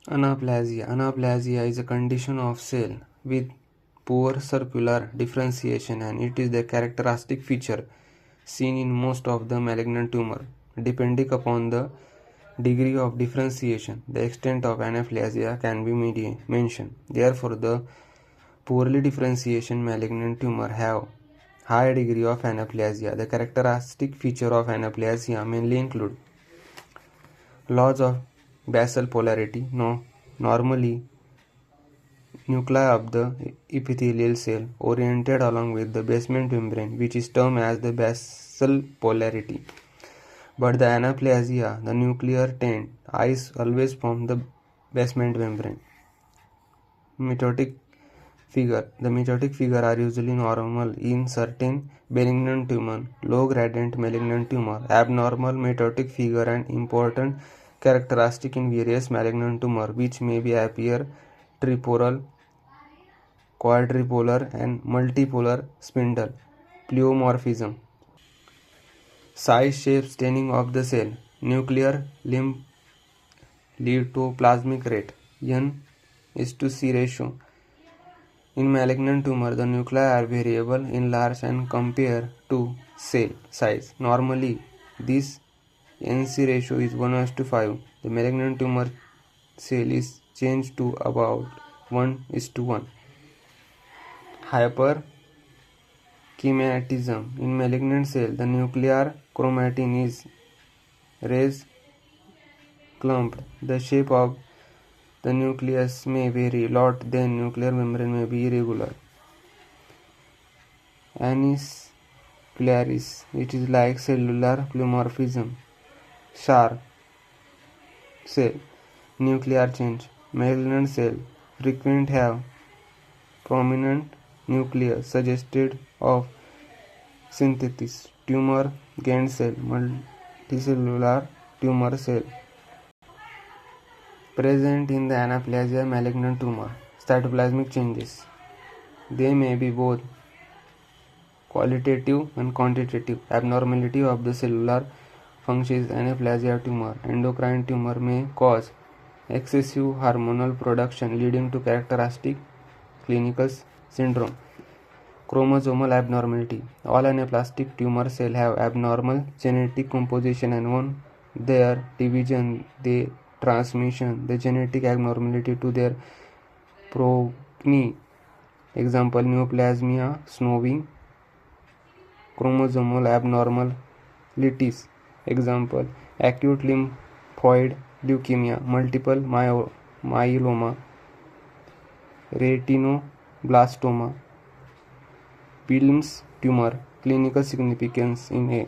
Anaplasia. Anaplasia is a condition of cell with poor circular differentiation, and it is the characteristic feature seen in most of the malignant tumor. Depending upon the degree of differentiation, the extent of anaplasia can be mentioned. Therefore, the poorly differentiation malignant tumor have high degree of anaplasia. The characteristic feature of anaplasia mainly include loss of basal polarity. Normally, nuclei of the epithelial cell oriented along with the basement membrane, which is termed as the basal polarity. But the anaplasia, the nuclear tent, eyes always form the basement membrane. Mitotic figure. The mitotic figure are usually normal in certain benign tumor, low gradient malignant tumor, abnormal mitotic figure and important characteristic in various malignant tumor which may be appear tripolar, quadripolar and multipolar spindle pleomorphism. Size, shape, staining of the cell, nuclear lymphoplasmic rate, N:C ratio. In malignant tumor, the nuclei are variable in large and compared to cell size. Normally, this NC ratio is 1:5. The malignant tumor cell is changed to about 1:1. Hyperchematism. In malignant cell, the nuclear chromatin is raised clumped. The shape of the nucleus may vary a lot, then nuclear membrane may be irregular. Anis claris, it is like cellular pleomorphism. Sharp cell, nuclear change. Malignant cell frequent have prominent nucleus suggested of synthesis. Tumor gained cell, multicellular tumor cell present in the anaplasia malignant tumor. Cytoplasmic changes. They may be both qualitative and quantitative. Abnormality of the cellular function is anaplasia tumor. Endocrine tumor may cause excessive hormonal production leading to characteristic clinical syndrome. Chromosomal abnormality. All anaplastic tumor cells have abnormal genetic composition, and on their division they transmission the genetic abnormality to their progeny. Example: neoplasmia, snowing, chromosomal abnormalities. Example: acute lymphoid leukemia, multiple myeloma, retinoblastoma, Wilms tumor. Clinical significance in A.